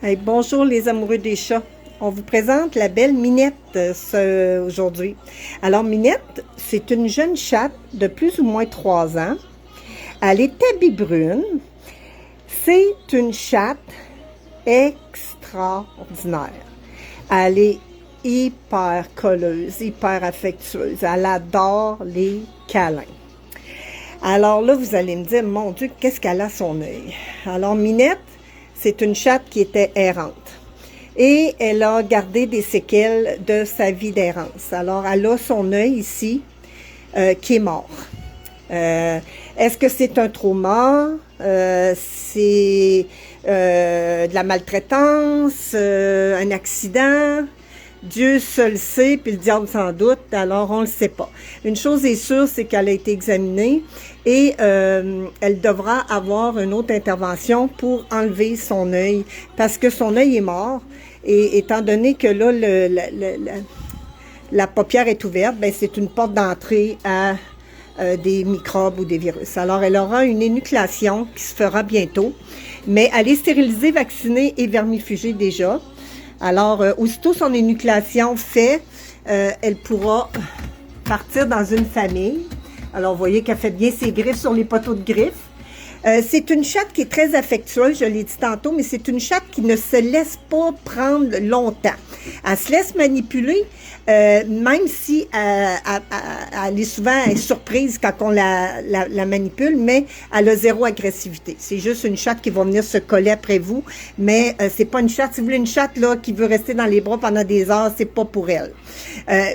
Hey, bonjour les amoureux des chats. On vous présente la belle Minette aujourd'hui. Alors Minette, c'est une jeune chatte de plus ou moins 3 ans. Elle est tabby-brune. C'est une chatte extraordinaire. Elle est hyper colleuse, hyper affectueuse. Elle adore les câlins. Alors là, vous allez me dire, mon Dieu, qu'est-ce qu'elle a à son œil? Alors Minette, c'est une chatte qui était errante. Et elle a gardé des séquelles de sa vie d'errance. Alors, elle a son œil ici qui est mort. Est-ce que c'est un trauma? C'est de la maltraitance? Un accident? Dieu seul sait, puis le diable sans doute, alors on ne le sait pas. Une chose est sûre, c'est qu'elle a été examinée et elle devra avoir une autre intervention pour enlever son œil, parce que son œil est mort, et étant donné que là, la paupière est ouverte, ben c'est une porte d'entrée à des microbes ou des virus. Alors, elle aura une énucléation qui se fera bientôt, mais elle est stérilisée, vaccinée et vermifugée déjà. Alors, aussitôt son énucléation fait, elle pourra partir dans une famille. Alors, vous voyez qu'elle fait bien ses griffes sur les poteaux de griffes. C'est une chatte qui est très affectueuse, je l'ai dit tantôt, mais c'est une chatte qui ne se laisse pas prendre longtemps. Elle se laisse manipuler, même si elle est souvent surprise quand on la manipule, mais elle a zéro agressivité. C'est juste une chatte qui va venir se coller après vous, mais c'est pas une chatte. Si vous voulez une chatte là qui veut rester dans les bras pendant des heures, c'est pas pour elle.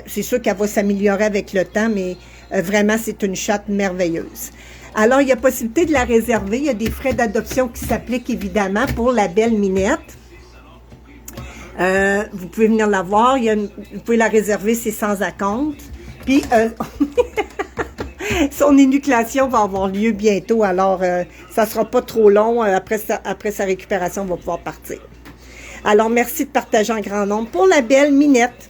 C'est sûr qu'elle va s'améliorer avec le temps, mais vraiment, c'est une chatte merveilleuse. Alors, il y a possibilité de la réserver. Il y a des frais d'adoption qui s'appliquent évidemment pour la belle Minette. Vous pouvez venir la voir. Vous pouvez la réserver, c'est sans acompte. Puis, son énucléation va avoir lieu bientôt. Alors, ça sera pas trop long. Après sa récupération, on va pouvoir partir. Alors, merci de partager en grand nombre pour la belle Minette.